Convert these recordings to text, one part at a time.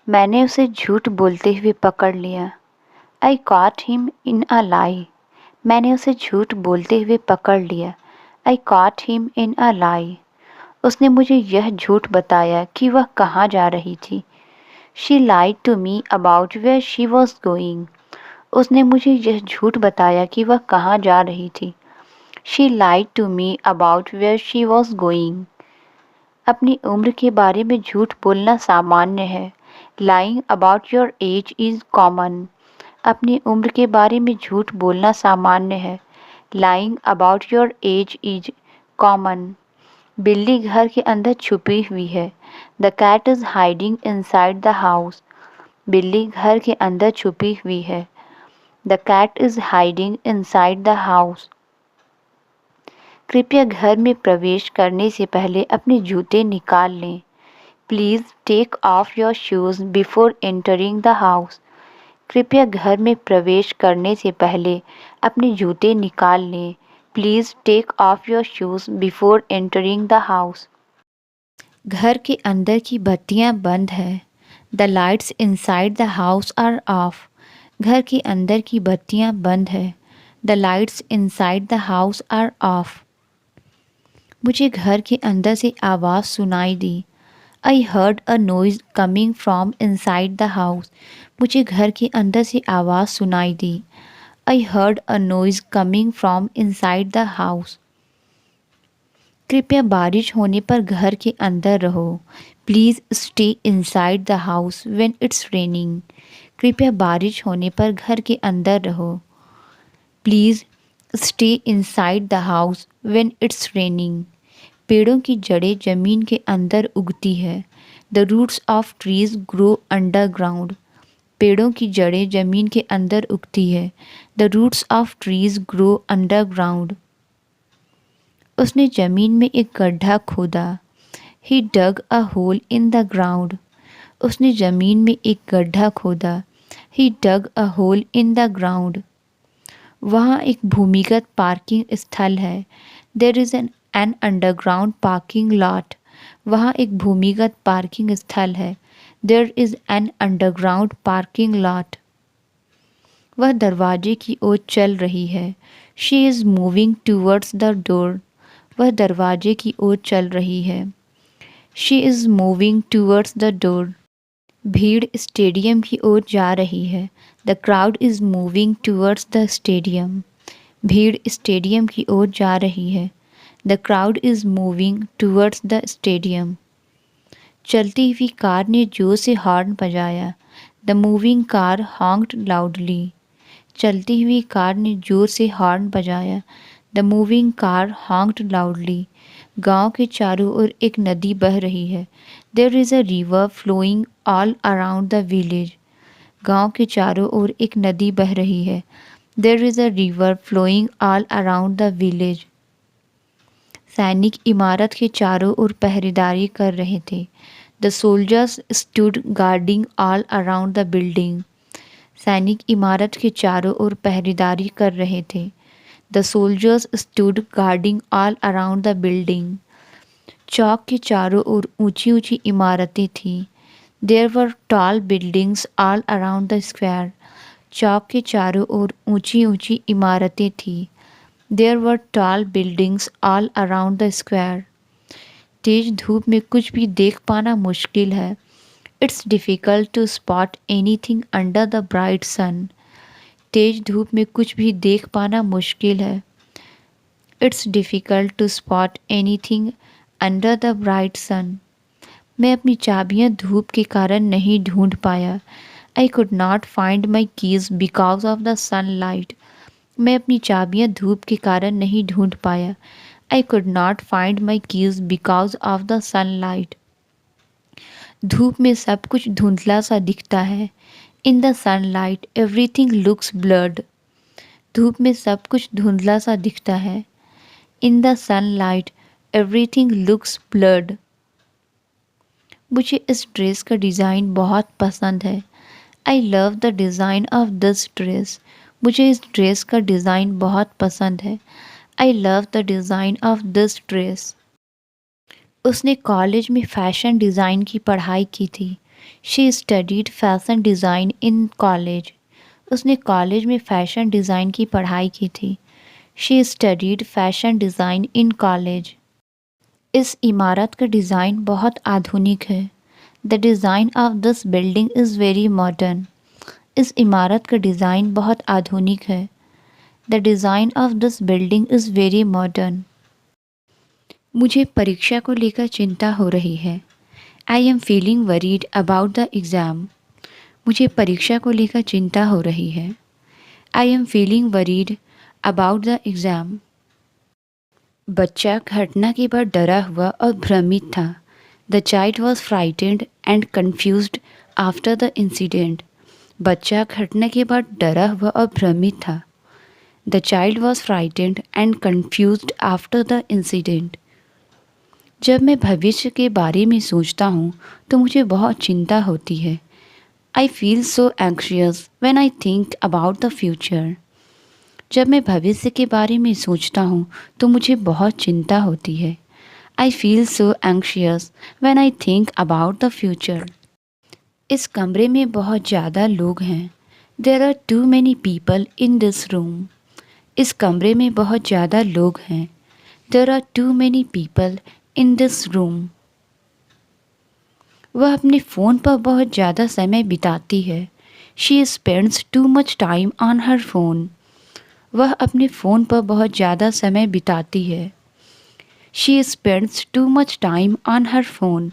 मैंने उसे झूठ बोलते हुए पकड़ लिया। आई कॉट हिम इन अ लाई। मैंने उसे झूठ बोलते हुए पकड़ लिया। आई कॉट हिम इन अ लाई। उसने मुझे यह झूठ बताया कि वह कहाँ जा रही थी। She lied to me about where she was going. उसने मुझे यह झूठ बताया कि वह कहाँ जा रही थी। She lied to me about where she was going. अपनी उम्र के बारे में झूठ बोलना सामान्य है। Lying about your age is common. अपनी उम्र के बारे में झूठ बोलना सामान्य है। Lying about your age is common. बिल्ली घर के अंदर छुपी हुई है। The cat is hiding inside the house. बिल्ली घर के अंदर छुपी हुई है। The cat is hiding inside the house. कृपया घर में प्रवेश करने से पहले अपने जूते निकाल लें। Please take off your shoes before entering the house. कृपया घर में प्रवेश करने से पहले अपने जूते निकाल लें। Please take off your shoes before entering the house. घर के अंदर की बत्तियां बंद हैं। The lights inside the house are off. घर के अंदर की बत्तियां बंद है। The lights inside the house are off. मुझे घर के अंदर से आवाज़ सुनाई दी। I heard a noise coming from inside the house. मुझे घर के अंदर से आवाज़ सुनाई दी। I heard a noise coming from inside the house. कृपया बारिश होने पर घर के अंदर रहो। Please stay inside the house when it's raining. कृपया बारिश होने पर घर के अंदर रहो। Please stay inside the house when it's raining. पेड़ों की जड़ें जमीन के अंदर उगती है। The roots of trees grow underground. पेड़ों की जड़ें जमीन के अंदर उगती है। The roots of trees grow underground. उसने जमीन में एक गड्ढा खोदा। He dug a hole in the ground. उसने जमीन में एक गड्ढा खोदा। He dug a hole in the ground. वहाँ एक भूमिगत पार्किंग स्थल है। There is an underground parking lot. वहाँ एक भूमिगत पार्किंग स्थल है। There is an underground parking lot. वह दरवाजे की ओर चल रही है। She is moving towards the door. वह दरवाजे की ओर चल रही है। She is moving towards the door. भीड़ स्टेडियम की ओर जा रही है। The crowd is moving towards the stadium. भीड़ स्टेडियम की ओर जा रही है। The crowd is moving towards the stadium. चलती हुई कार ने जोर से हॉर्न बजाया। The moving car honked loudly. चलती हुई कार ने जोर से हॉर्न बजाया। The moving car honked loudly. गांव के चारों ओर एक नदी बह रही है। There is a river flowing all around the village. गांव के चारों ओर एक नदी बह रही है। There is a river flowing all around the village. सैनिक इमारत के चारों ओर पहरेदारी कर रहे थे। The soldiers stood guarding all around the building. सैनिक इमारत के चारों ओर पहरेदारी कर रहे थे। The soldiers stood guarding all around the building. चौक के चारों ओर ऊंची ऊंची इमारतें थीं। There were tall buildings all around the square. चौक के चारों ओर ऊंची ऊंची इमारतें थीं। There were tall buildings all around the square. तेज धूप में कुछ भी देख पाना मुश्किल है। It's difficult to spot anything under the bright sun. तेज धूप में कुछ भी देख पाना मुश्किल है। It's difficult to spot anything under the bright sun. मैं अपनी चाबियां धूप के कारण नहीं ढूंढ पाया। I could not find my keys because of the sunlight. मैं अपनी चाबियां धूप के कारण नहीं ढूंढ पाया। I could not find my keys because of the sunlight. धूप में सब कुछ धुंधला सा दिखता है। In the sunlight everything looks blurred. धूप में सब कुछ धुंधला सा दिखता है। In the sunlight everything looks blurred. मुझे इस ड्रेस का डिज़ाइन बहुत पसंद है। I love the design of this dress. मुझे इस ड्रेस का डिज़ाइन बहुत पसंद है। I love the design of this dress. उसने कॉलेज में फ़ैशन डिज़ाइन की पढ़ाई की थी। She studied fashion design in college. उसने कॉलेज में फ़ैशन डिज़ाइन की पढ़ाई की थी। She studied fashion design in college. इस इमारत का डिज़ाइन बहुत आधुनिक है। The design of this building is very modern. इस इमारत का डिज़ाइन बहुत आधुनिक है। The design of this building is very modern. मुझे परीक्षा को लेकर चिंता हो रही है। I am feeling worried about the exam. मुझे परीक्षा को लेकर चिंता हो रही है। I am feeling worried about the exam. बच्चा घटना के बाद डरा हुआ और भ्रमित था। The child was frightened and confused after the incident. बच्चा घटना के बाद डरा हुआ और भ्रमित था। The child was frightened and confused after the incident. जब मैं भविष्य के बारे में सोचता हूँ तो मुझे बहुत चिंता होती है। I feel so anxious when I think about the future. जब मैं भविष्य के बारे में सोचता हूँ तो मुझे बहुत चिंता होती है। I feel so anxious when I think about the future. इस कमरे में बहुत ज़्यादा लोग हैं। There are too many people in this room. इस कमरे में बहुत ज़्यादा लोग हैं। There are too many people in this room. वह अपने फ़ोन पर बहुत ज़्यादा समय बिताती है। She spends too much time on her phone. वह अपने फ़ोन पर बहुत ज़्यादा समय बिताती है। She spends too much time on her phone.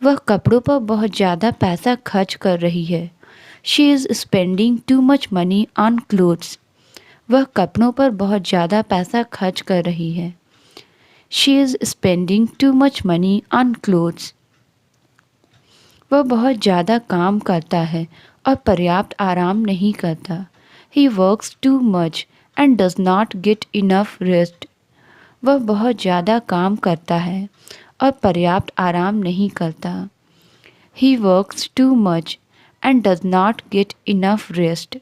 वह कपड़ों पर बहुत ज़्यादा पैसा खर्च कर रही है। She is spending too much money on clothes. वह कपड़ों पर बहुत ज़्यादा पैसा खर्च कर रही है। She is spending too much money on clothes. वह बहुत ज़्यादा काम करता है और पर्याप्त आराम नहीं करता। He works too much and does not get enough rest. वह बहुत ज़्यादा काम करता है और पर्याप्त आराम नहीं करता। He works too much and does not get enough rest.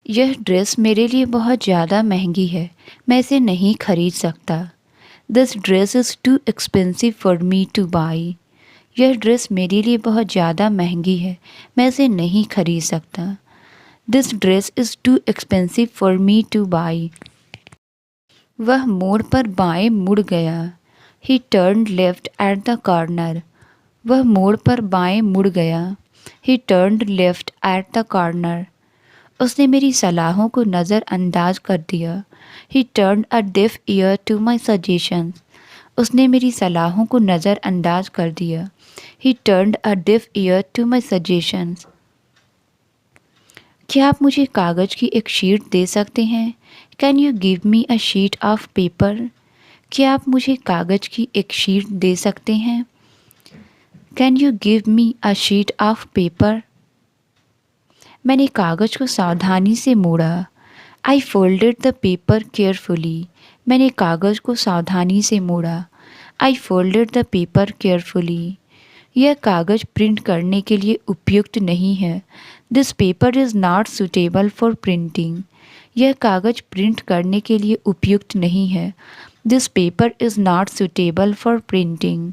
यह ड्रेस मेरे लिए बहुत ज़्यादा महंगी है। मैं इसे नहीं खरीद सकता। This dress is too expensive for me to buy. यह ड्रेस मेरे लिए बहुत ज़्यादा महंगी है। मैं इसे नहीं खरीद सकता। This dress is too expensive for me to buy. वह मोड़ पर बाएं मुड़ गया। He turned left at the corner. वह मोड़ पर बाएं मुड़ गया। He turned left at the corner. उसने मेरी सलाहों को नज़रअंदाज कर दिया। He turned a deaf ear to my suggestions. उसने मेरी सलाहों को नज़रअंदाज कर दिया। He turned a deaf ear to my suggestions. क्या आप मुझे कागज़ की एक शीट दे सकते हैं? Can you give me a sheet of paper? क्या आप मुझे कागज़ की एक शीट दे सकते हैं? Can you give me a sheet of paper? मैंने कागज़ को सावधानी से मोड़ा। आई फोल्डेड द पेपर केयरफुली। मैंने कागज़ को सावधानी से मोड़ा। आई फोल्डेड द पेपर केयरफुली। यह कागज़ प्रिंट करने के लिए उपयुक्त नहीं है। This paper is not suitable for printing. यह कागज़ प्रिंट करने के लिए उपयुक्त नहीं है। This paper is not suitable for printing.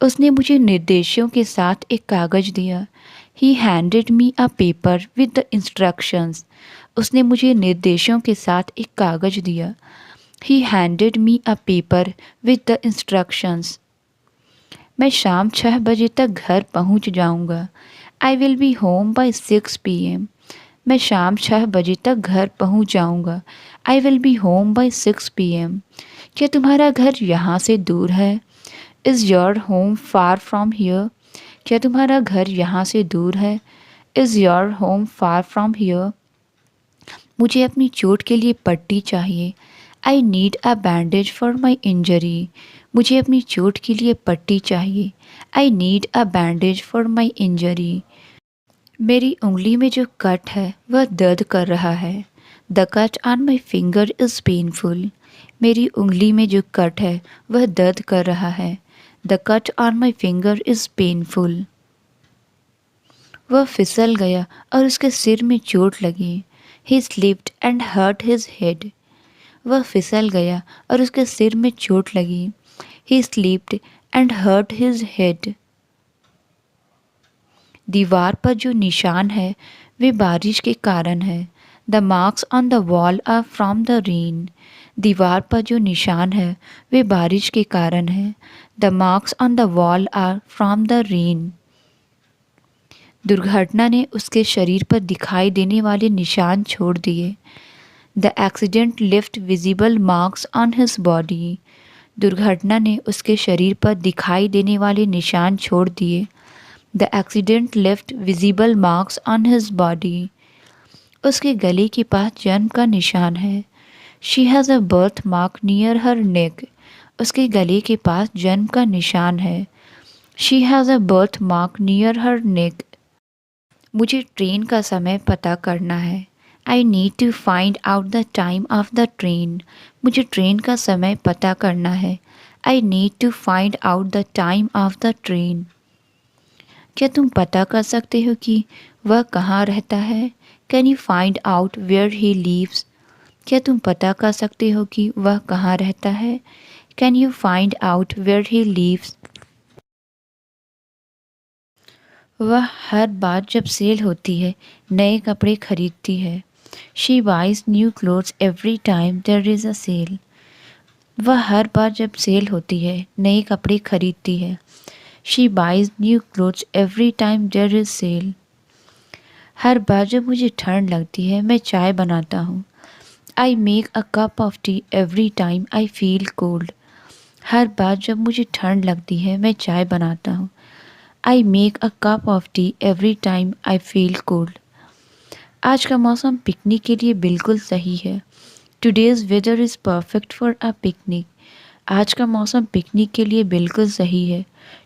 उसने मुझे निर्देशों के साथ एक कागज़ दिया। He handed me a paper with the instructions. उसने मुझे निर्देशों के साथ एक कागज़ दिया। He handed me a paper with the instructions. मैं शाम 6 बजे तक घर पहुंच जाऊंगा। I will be home by 6 PM। मैं शाम 6 बजे तक घर पहुंच जाऊंगा। I will be home by 6 PM। क्या तुम्हारा घर यहाँ से दूर है? Is your home far from here? क्या तुम्हारा घर यहाँ से दूर है? Is your home far from here? मुझे अपनी चोट के लिए पट्टी चाहिए। I need a bandage for my injury. मुझे अपनी चोट के लिए पट्टी चाहिए। I need a bandage for my injury. मेरी उंगली में जो कट है वह दर्द कर रहा है। The cut on my finger is painful. मेरी उंगली में जो कट है वह दर्द कर रहा है। The cut on my finger is painful. वह फिसल गया और उसके सिर में चोट लगी। He slipped and hurt his head. वह फिसल गया और उसके सिर में चोट लगी। He slipped and hurt his head. दीवार पर जो निशान है वे बारिश के कारण है। The marks on the wall are from the rain. दीवार पर जो निशान है वे बारिश के कारण है। The marks on the wall are from the rain. दुर्घटना ने उसके शरीर पर दिखाई देने वाले निशान छोड़ दिए। The accident left visible marks on his body. दुर्घटना ने उसके शरीर पर दिखाई देने वाले निशान छोड़ दिए। The accident left visible marks on his body. उसके गले के पास जन्म का निशान है। She has a birth mark near her neck. उसके गले के पास जन्म का निशान है। She has a birth mark near her neck. मुझे ट्रेन का समय पता करना है। I need to find out the time of the train. मुझे ट्रेन का समय पता करना है। I need to find out the time of the train. क्या तुम पता कर सकते हो कि वह कहाँ रहता है? Can you find out where he lives? क्या तुम पता कर सकते हो कि वह कहाँ रहता है? Can you find out where he lives? वह हर बार जब सेल होती है नए कपड़े खरीदती है। She buys new clothes every time there is a sale. वह हर बार जब सेल होती है नए कपड़े खरीदती है। She buys new clothes every time there is sale. हर बार जब मुझे ठंड लगती है मैं चाय बनाता हूँ। I make a cup of tea every time I feel cold. हर बार जब मुझे ठंड लगती है मैं चाय बनाता हूँ। I make a cup of tea every time I feel cold. आज का मौसम पिकनिक के लिए बिल्कुल सही है। Today's weather is perfect for a picnic. आज का मौसम पिकनिक के लिए बिल्कुल सही है।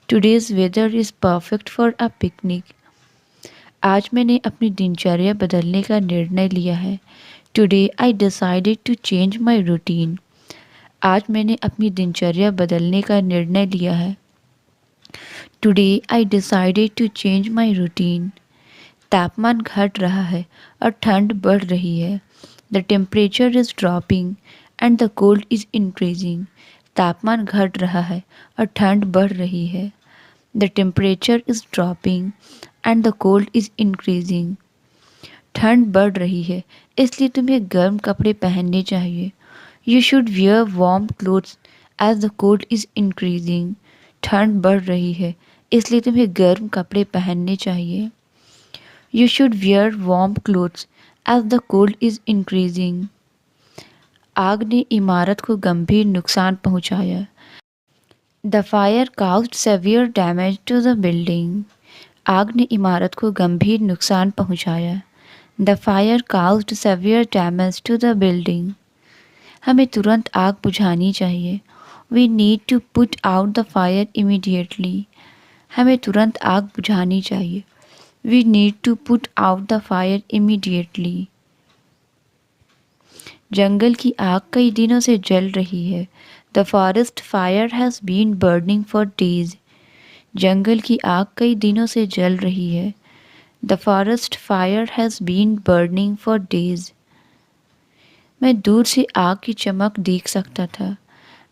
Today's weather is perfect for a picnic. आज मैंने अपनी दिनचर्या बदलने का निर्णय लिया है। Today I decided to change my routine. आज मैंने अपनी दिनचर्या बदलने का निर्णय लिया है। Today I decided to change my routine. तापमान घट रहा है और ठंड बढ़ रही है। The temperature is dropping and the cold is increasing. तापमान घट रहा है और ठंड बढ़ रही है। The temperature is dropping and the cold is increasing. ठंड बढ़ रही है इसलिए तुम्हें गर्म कपड़े पहनने चाहिए। You should wear warm clothes as the cold is increasing. ठंड बढ़ रही है इसलिए तुम्हें गर्म कपड़े पहनने चाहिए। You should wear warm clothes as the cold is increasing. आग ने इमारत को गंभीर नुकसान पहुंचाया। The fire caused severe damage to the building. आग ने इमारत को गंभीर नुकसान पहुंचाया। The fire caused severe damage to the building. हमें तुरंत आग बुझानी चाहिए। We need to put out the fire immediately. हमें तुरंत आग बुझानी चाहिए। We need to put out the fire immediately. जंगल की आग कई दिनों से जल रही है। The forest fire has been burning for days. जंगल की आग कई दिनों से जल रही है। The forest fire has been burning for days. मैं दूर से आग की चमक देख सकता था।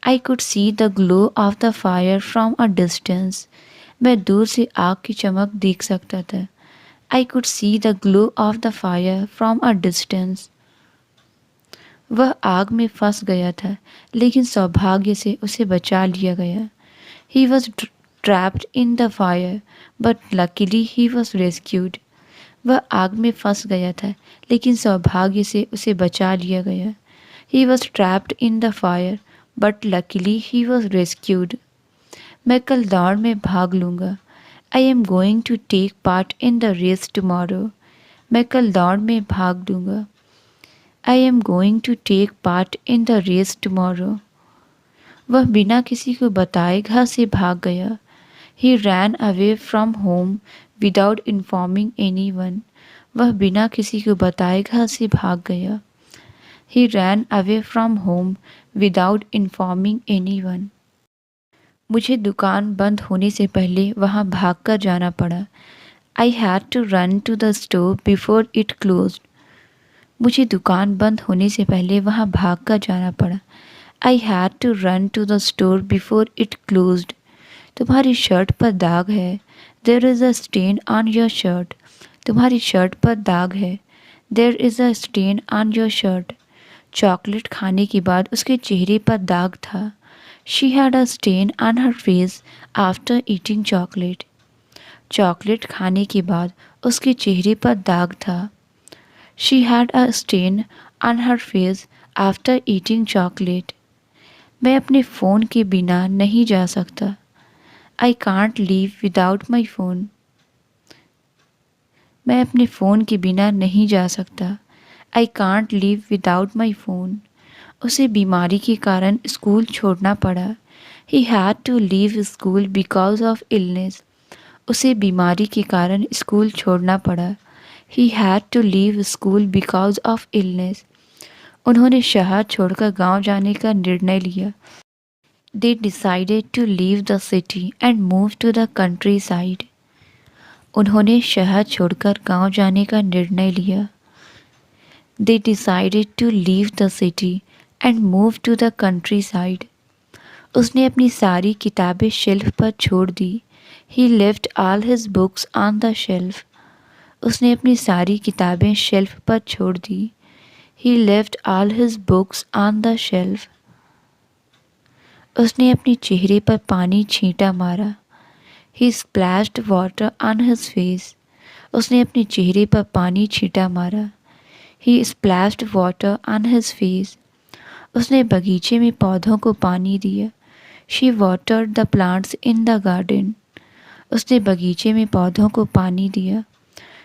I could see the glow of the fire from a distance. मैं दूर से आग की चमक देख सकता था। I could see the glow of the fire from a distance. वह आग में फंस गया था लेकिन सौभाग्य से उसे बचा लिया गया। He was trapped in the fire but luckily he was rescued. वह आग में फंस गया था लेकिन सौभाग्य से उसे बचा लिया गया। He was trapped in the fire but luckily he was rescued. मैं कल दौड़ में भाग लूँगा। I am going to take part in the race tomorrow. मैं कल दौड़ में भाग लूँगा। I am going to take part in the race tomorrow. वह बिना किसी को बताए घर से भाग गया। He ran away from home without informing anyone. वह बिना किसी को बताए घर से भाग गया। He ran away from home without informing anyone. मुझे दुकान बंद होने से पहले वहाँ भागकर जाना पड़ा। I had to run to the store before it closed. मुझे दुकान बंद होने से पहले वहाँ भागकर जाना पड़ा। I had to run to the store before it closed. तुम्हारी शर्ट पर दाग है। There is a stain on your shirt. तुम्हारी शर्ट पर दाग है। There is a stain on your shirt. Chocolate खाने के बाद उसके चेहरे पर दाग था। She had a stain on her face after eating chocolate. Chocolate खाने के बाद उसके चेहरे पर दाग था। She had a stain on her face after eating chocolate. मैं अपने फ़ोन के बिना नहीं जा सकता। I can't leave without my phone. मैं अपने फ़ोन के बिना नहीं जा सकता। I can't leave without my phone. उसे बीमारी के कारण स्कूल छोड़ना पड़ा। He had to leave school because of illness. उसे बीमारी के कारण स्कूल छोड़ना पड़ा। He had to leave school because of illness. उन्होंने शहर छोड़कर गांव जाने का निर्णय लिया। They decided to leave the city and move to the countryside. उन्होंने शहर छोड़कर गांव जाने का निर्णय लिया। They decided to leave the city and move to the countryside. उसने अपनी सारी किताबें शेल्फ पर छोड़ दी। He left all his books on the shelf. उसने अपनी सारी किताबें शेल्फ पर छोड़ दी। He left all his books on the shelf. उसने अपने चेहरे पर पानी छींटा मारा। He splashed water on his face. उसने अपने चेहरे पर पानी छींटा मारा। He splashed water on his face. उसने बगीचे में पौधों को पानी दिया। She watered the plants in the garden. उसने बगीचे में पौधों को पानी दिया।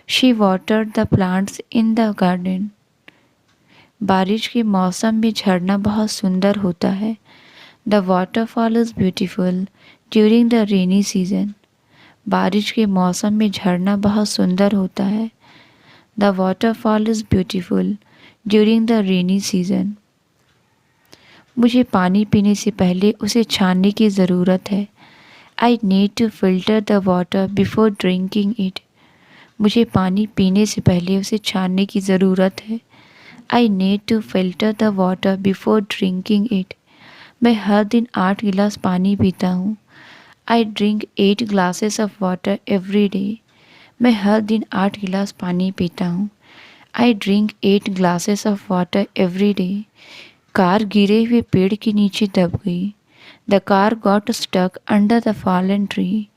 She watered the plants in the garden. बारिश के मौसम में झरना बहुत सुंदर होता है। The waterfall is beautiful during the rainy season. बारिश के मौसम में झरना बहुत सुंदर होता है। The waterfall is beautiful during the rainy season. मुझे पानी पीने से पहले उसे छानने की ज़रूरत है। I need to filter the water before drinking it. मुझे पानी पीने से पहले उसे छानने की ज़रूरत है। I need to filter the water before drinking it. मैं हर दिन 8 गिलास पानी पीता हूँ। I drink 8 glasses of water every day. मैं हर दिन 8 गिलास पानी पीता हूँ। I drink 8 glasses of water every day. Car गिरे हुए पेड़ के नीचे दब गई। The car got stuck under the fallen tree.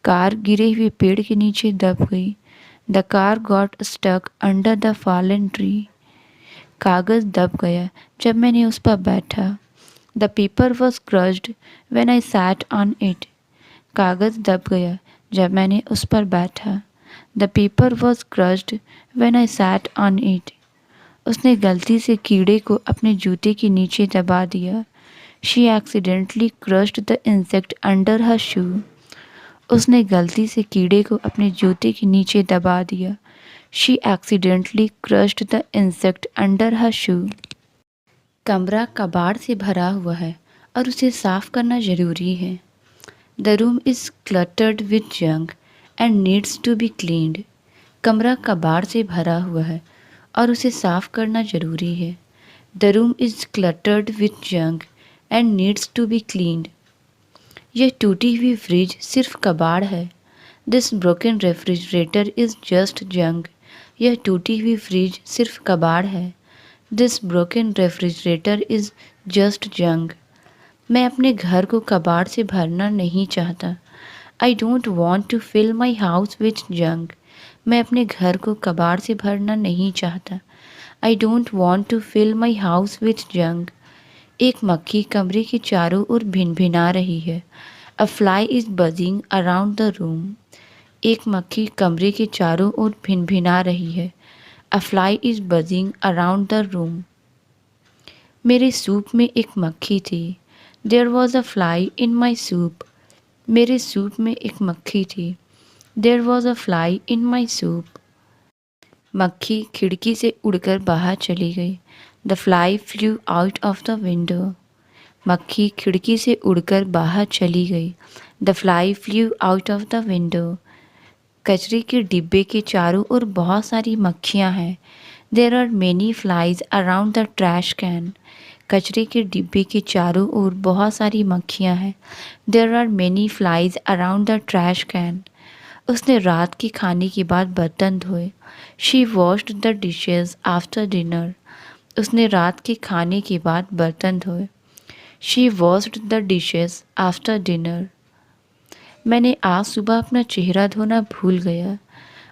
Car गिरे हुए पेड़ के नीचे दब गई। The car got stuck under the fallen tree. कागज़ दब गया जब मैंने उस पर बैठा। The paper was crushed when I sat on it. कागज़ दब गया जब मैंने उस पर बैठा। The paper was crushed when I sat on it. उसने गलती से कीड़े को अपने जूते के नीचे दबा दिया। She accidentally crushed the insect under her shoe. उसने गलती से कीड़े को अपने जूते के नीचे दबा दिया। She accidentally crushed the insect under her shoe. कमरा कबाड़ से भरा हुआ है और उसे साफ करना ज़रूरी है। The room is cluttered with junk and needs to be cleaned. कमरा कबाड़ से भरा हुआ है और उसे साफ करना ज़रूरी है। The room is cluttered with junk and needs to be cleaned. यह टूटी हुई फ्रिज सिर्फ कबाड़ है। This broken refrigerator is just junk. यह टूटी हुई फ्रिज सिर्फ कबाड़ है। This broken refrigerator is just junk. मैं अपने घर को कबाड़ से भरना नहीं चाहता। I don't want to fill my house with junk. मैं अपने घर को कबाड़ से भरना नहीं चाहता। I don't want to fill my house with junk. एक मक्खी कमरे के चारों ओर भिनभिना रही है। A fly is buzzing around the room. एक मक्खी कमरे के चारों ओर भिनभिना रही है। A fly is buzzing around the room. मेरे सूप में एक मक्खी थी। There was a fly in my soup. मेरे सूप में एक मक्खी थी। There was a fly in my soup. मक्खी खिड़की से उड़कर बाहर चली गई। The fly flu out of the window. मक्खी खिड़की से उड़कर बाहर चली गई। The fly flu out of the window. कचरे के डिब्बे के चारों ओर बहुत सारी मक्खियाँ हैं। There are many flies around the trash can. कचरे के डिब्बे के चारों ओर बहुत सारी मक्खियाँ हैं। There are many flies around the trash can. उसने रात के खाने के बाद बर्तन धोए। She washed the dishes after dinner. उसने रात के खाने के बाद बर्तन धोए। She washed the dishes after dinner. मैंने आज सुबह अपना चेहरा धोना भूल गया।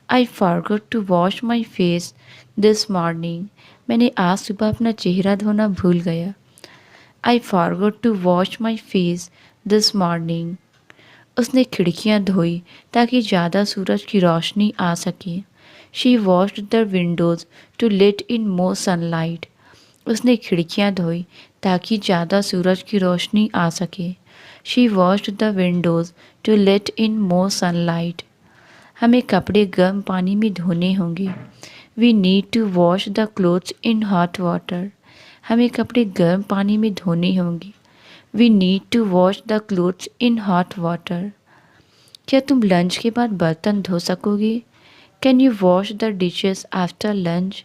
I forgot to wash my face this morning. मैंने आज सुबह अपना चेहरा धोना भूल गया। I forgot to wash my face this morning. उसने खिड़कियां धोई ताकि ज़्यादा सूरज की रोशनी आ सके। She washed the windows to let in more sunlight. उसने खिड़कियां धोई ताकि ज़्यादा सूरज की रोशनी आ सके। She washed the windows to let in more sunlight. हमें कपड़े गर्म पानी में धोने होंगे। We need to wash the clothes in hot water. हमें कपड़े गर्म पानी में धोने होंगे। We need to wash the clothes in hot water. क्या तुम लंच के बाद बर्तन धो सकोगे? Can you wash the dishes after lunch?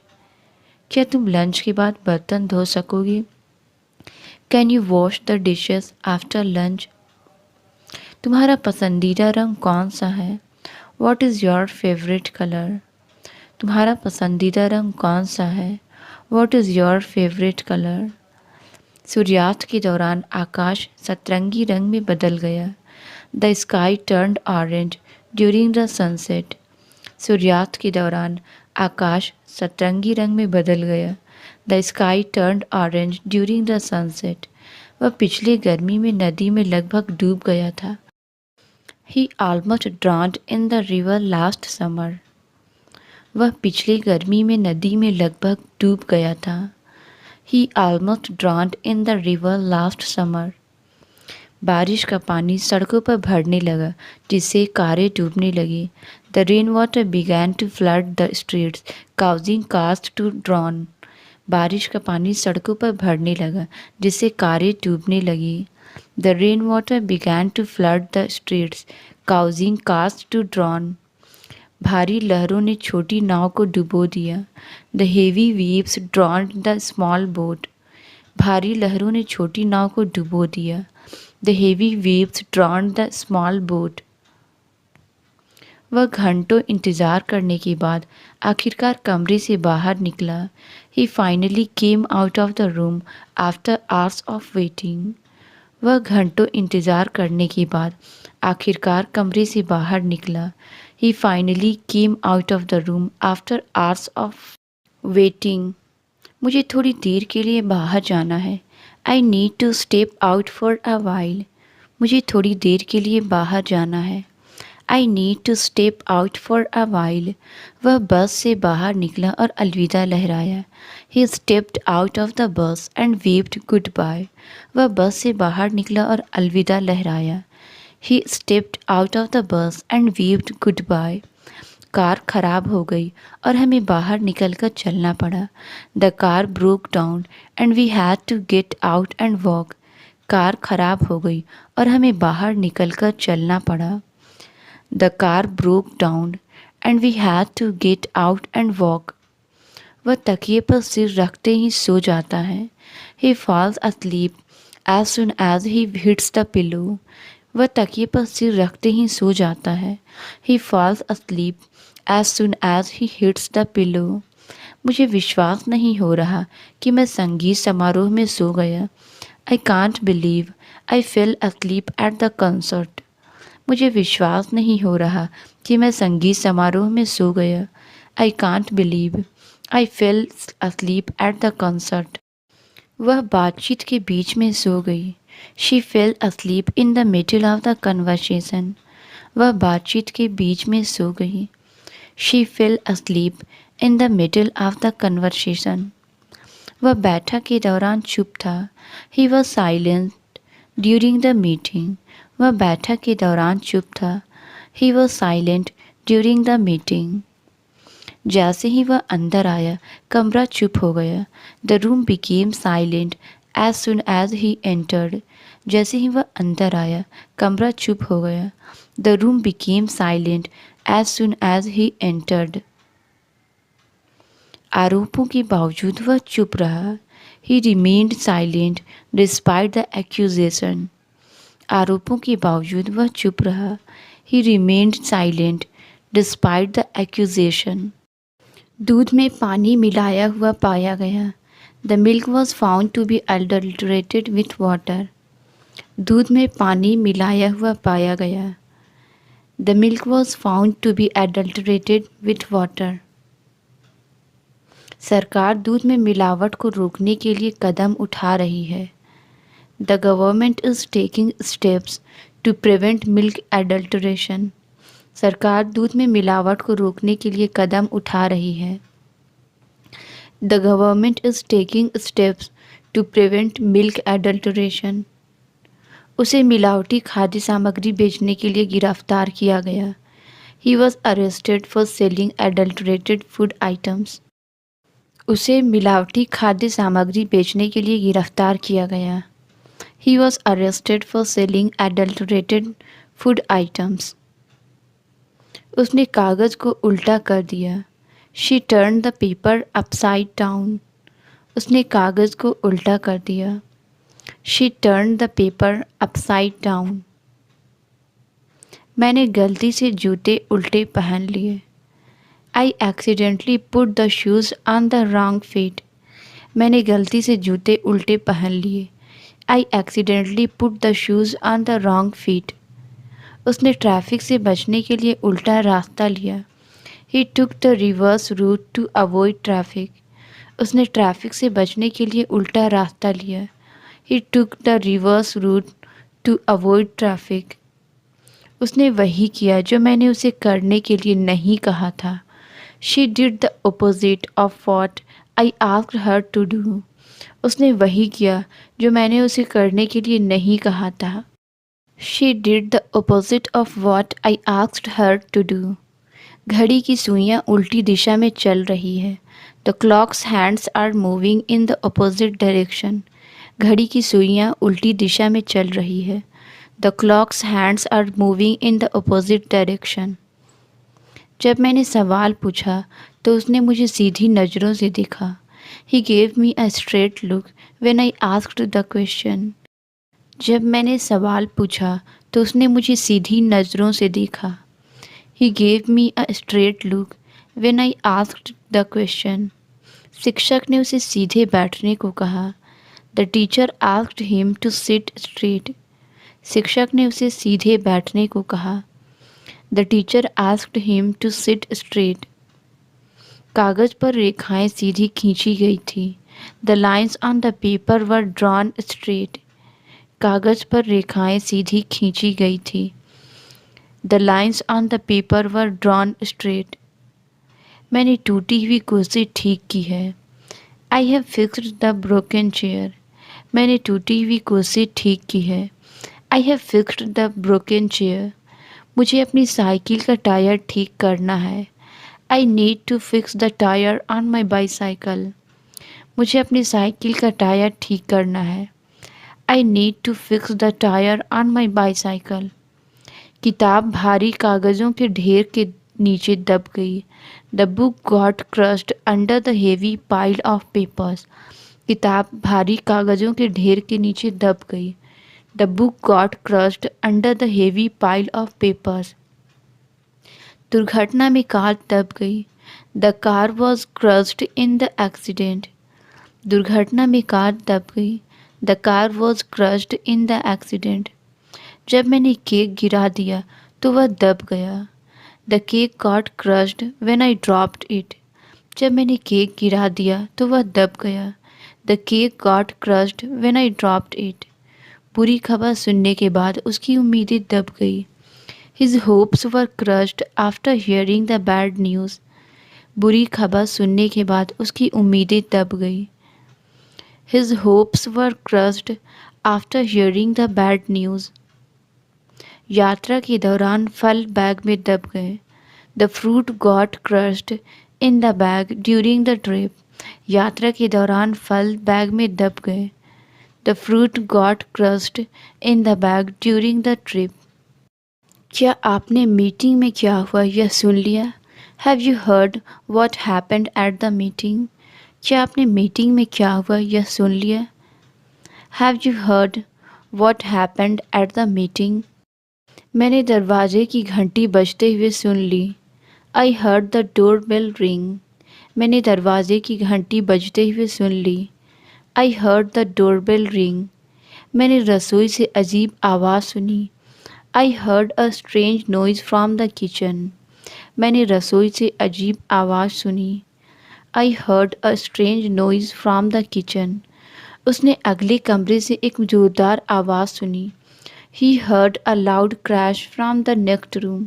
क्या तुम लंच के बाद बर्तन धो सकोगे? Can you wash the dishes after lunch? तुम्हारा पसंदीदा रंग कौन सा है? What is your favourite colour? तुम्हारा पसंदीदा रंग कौन सा है? What is your favourite colour? सूर्यास्त के दौरान आकाश सतरंगी रंग में बदल गया। The sky turned orange during the sunset. सूर्यास्त के दौरान आकाश सतरंगी रंग में बदल गया। The sky turned orange during the sunset. वह पिछली गर्मी में नदी में लगभग डूब गया था। He almost drowned in the river last summer. वह पिछली गर्मी में नदी में लगभग डूब गया था। He almost drowned in the river last summer. बारिश का पानी सड़कों पर भरने लगा जिससे कारें डूबने लगी। The rain water began to flood the streets causing cars to drown. बारिश का पानी सड़कों पर भरने लगा जिससे कारें डूबने लगी। The rain water began to flood the streets causing cars to drown. भारी लहरों ने छोटी नाव को डुबो दिया। The heavy waves drowned the small boat. भारी लहरों ने छोटी नाव को डुबो दिया। The heavy waves drowned the small boat. वह घंटों इंतज़ार करने के बाद आखिरकार कमरे से बाहर निकला। He finally came out of the room after hours of waiting. वह घंटों इंतज़ार करने के बाद आखिरकार कमरे से बाहर निकला। He finally came out of the room after hours of waiting. मुझे थोड़ी देर के लिए बाहर जाना है। I need to step out for a while. मुझे थोड़ी देर के लिए बाहर जाना है। I need to step out for a while. वह बस से बाहर निकला और अलविदा लहराया। He stepped out of the bus and waved goodbye. वह बस से बाहर निकला और अलविदा लहराया। He stepped out of the bus and waved goodbye. Car खराब हो गई और हमें बाहर निकलकर चलना पड़ा। The car broke down and we had to get out and walk. Car खराब हो गई और हमें बाहर निकलकर चलना पड़ा। The car broke down and we had to get out and walk. वह तकिए पर सिर रखते ही सो जाता है। He falls asleep as soon as he hits the pillow। वह तकिए पर सिर रखते ही सो जाता है। He falls asleep as soon as he hits the pillow। मुझे विश्वास नहीं हो रहा कि मैं संगीत समारोह में सो गया। I can't believe I fail asleep at the concert। मुझे विश्वास नहीं हो रहा कि मैं संगीत समारोह में सो गया। I can't believe I fail asleep at the concert। वह बातचीत के बीच में सो गई। She fail asleep in the middle of the conversation। वह बातचीत के बीच में सो गई। She fail asleep in the middle of the conversation। वह बैठक के दौरान चुप था। He was silent during the meeting। वह बैठक के दौरान चुप था। He was silent during the meeting। जैसे ही वह अंदर आया कमरा चुप हो गया। The room became silent as soon as he entered. जैसे ही वह अंदर आया कमरा चुप हो गया। The room became silent as soon as he entered. आरोपों के बावजूद वह चुप रहा। He remained silent despite the accusation. आरोपों के बावजूद वह चुप रहा। He remained silent despite the accusation. दूध में पानी मिलाया हुआ पाया गया. The milk was found to be adulterated with water. दूध में पानी मिलाया हुआ पाया गया. The milk was found to be adulterated with water. सरकार दूध में मिलावट को रोकने के लिए कदम उठा रही है. The government is taking steps to prevent milk adulteration. सरकार दूध में मिलावट को रोकने के लिए कदम उठा रही है. The government is taking steps to prevent milk adulteration. उसे मिलावटी खाद्य सामग्री बेचने के लिए गिरफ्तार किया गया. He was arrested for selling adulterated food items. उसे मिलावटी खाद्य सामग्री बेचने के लिए गिरफ्तार किया गया. He was arrested for selling adulterated food items. उसने कागज़ को उल्टा कर दिया. She turned the paper upside down. उसने कागज़ को उल्टा कर दिया. She turned the paper upside down. मैंने गलती से जूते उल्टे पहन लिए. I accidentally put the shoes on the wrong feet. मैंने गलती से जूते उल्टे पहन लिए. I accidentally put the shoes on the wrong feet. उसने ट्रैफिक से बचने के लिए उल्टा रास्ता लिया. He took the reverse route to avoid traffic. उसने ट्रैफिक से बचने के लिए उल्टा रास्ता लिया. He took the reverse route to avoid traffic. उसने वही किया जो मैंने उसे करने के लिए नहीं कहा था. She did the opposite of what I asked her to do. उसने वही किया जो मैंने उसे करने के लिए नहीं कहा था. She did the opposite of what I asked her to do. घड़ी की सुइयां उल्टी दिशा में चल रही है. The clock's hands are moving in the opposite direction. घड़ी की सुइयां उल्टी दिशा में चल रही है. The clock's hands are moving in the opposite direction. जब मैंने सवाल पूछा तो उसने मुझे सीधी नज़रों से देखा. He gave me a straight look when I asked the question. जब मैंने सवाल पूछा तो उसने मुझे सीधी नज़रों से देखा. He gave me a straight look when I asked the question. शिक्षक ने उसे सीधे बैठने को कहा. The teacher asked him to sit straight. शिक्षक ने उसे सीधे बैठने को कहा. The teacher asked him to sit straight. कागज़ पर रेखाएं सीधी खींची गई थी. The lines on the paper were drawn straight. कागज़ पर रेखाएं सीधी खींची गई थी. The lines on the paper were drawn straight. मैंने टूटी हुई कुर्सी ठीक की है. I have fixed the broken chair. मैंने टूटी हुई कुर्सी ठीक की है. I have fixed the broken chair. मुझे अपनी साइकिल का टायर ठीक करना है. I need to fix the tire on my bicycle. मुझे अपनी साइकिल का टायर ठीक करना है. I need to fix the tire on my bicycle. किताब भारी कागज़ों के ढेर के नीचे दब गई. The book got crushed under the heavy pile of papers. किताब भारी कागज़ों के ढेर के नीचे दब गई. The book got crushed under the heavy pile of papers. दुर्घटना में कार दब गई. The car was crushed in the accident. दुर्घटना में कार दब गई. The car was crushed in the accident. जब मैंने केक गिरा दिया तो वह दब गया. The cake got crushed when I dropped it. जब मैंने केक गिरा दिया तो वह दब गया. The cake got crushed when I dropped it. बुरी खबर सुनने के बाद उसकी उम्मीदें दब गई. His hopes were crushed after hearing the bad news. बुरी खबर सुनने के बाद उसकी उम्मीदें दब गई. His hopes were crushed after hearing the bad news. यात्रा के दौरान फल बैग में दब गए. The fruit got crushed in the bag during the trip. यात्रा के दौरान फल बैग में दब गए. The fruit got crushed in the bag during the trip. क्या आपने मीटिंग में क्या हुआ यह सुन लिया? Have you heard what happened at the meeting? क्या आपने मीटिंग में क्या हुआ यह सुन लिया? Have you heard what happened at the meeting? मैंने दरवाजे की घंटी बजते हुए सुन ली. I heard the doorbell ring. मैंने दरवाजे की घंटी बजते हुए सुन ली. I heard the doorbell ring. मैंने रसोई से अजीब आवाज़ सुनी. I heard a strange noise from the kitchen. मैंने रसोई से अजीब आवाज़ सुनी. I heard a strange noise from the kitchen. उसने अगले कमरे से एक जोरदार आवाज़ सुनी. He heard a loud crash from the next room.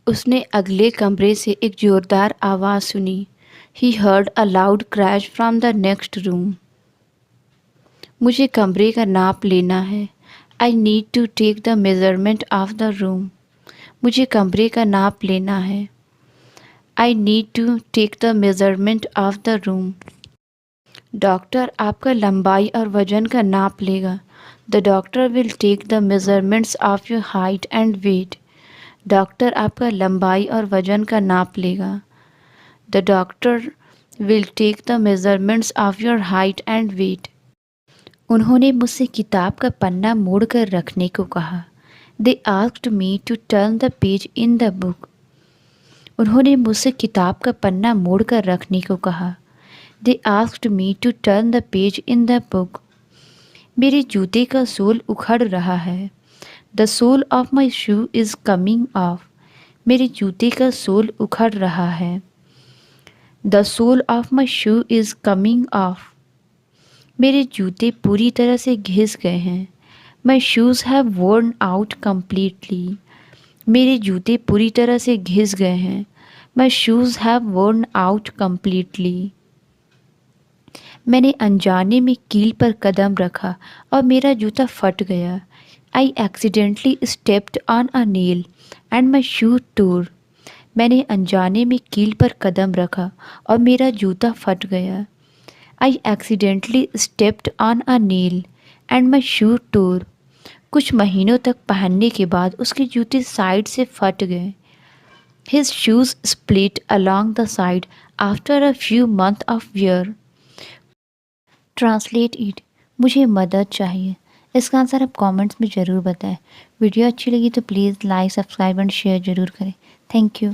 उसने अगले कमरे से एक जोरदार आवाज़ सुनी. He heard a loud crash from the next room. मुझे कमरे का नाप लेना है. I need to take the measurement of the room. मुझे कमरे का नाप लेना है. I need to take the measurement of the room. Doctor आपका लंबाई और वजन का नाप लेगा. The doctor will take the measurements of your height and weight. Doctor आपका लंबाई और वजन का नाप लेगा. The doctor will take the measurements of your height and weight. उन्होंने मुझसे किताब का पन्ना मोड़ कर रखने को कहा. They asked me to turn the page in the book. उन्होंने मुझसे किताब का पन्ना मोड़ कर रखने को कहा. They asked me to turn the page in the book. मेरे जूते का सोल उखड़ रहा है. The sole of my shoe is coming off. मेरे जूते का सोल उखड़ रहा है. The sole of my shoe is coming off. मेरे जूते पूरी तरह से घिस गए हैं. My shoes have worn out completely. मेरे जूते पूरी तरह से घिस गए हैं. My shoes have worn out completely. मैंने अनजाने में कील पर कदम रखा और मेरा जूता फट गया. I accidentally stepped on a nail and my shoe tore. मैंने अनजाने में कील पर कदम रखा और मेरा जूता फट गया. I accidentally stepped on a nail and my shoe tore. कुछ महीनों तक पहनने के बाद उसके जूते साइड से फट गए. His shoes split along the side after a few months of wear. Translate it. मुझे मदद चाहिए. इसका आंसर आप कमेंट्स में ज़रूर बताएं. वीडियो अच्छी लगी तो please like, subscribe and share ज़रूर करें. Thank you.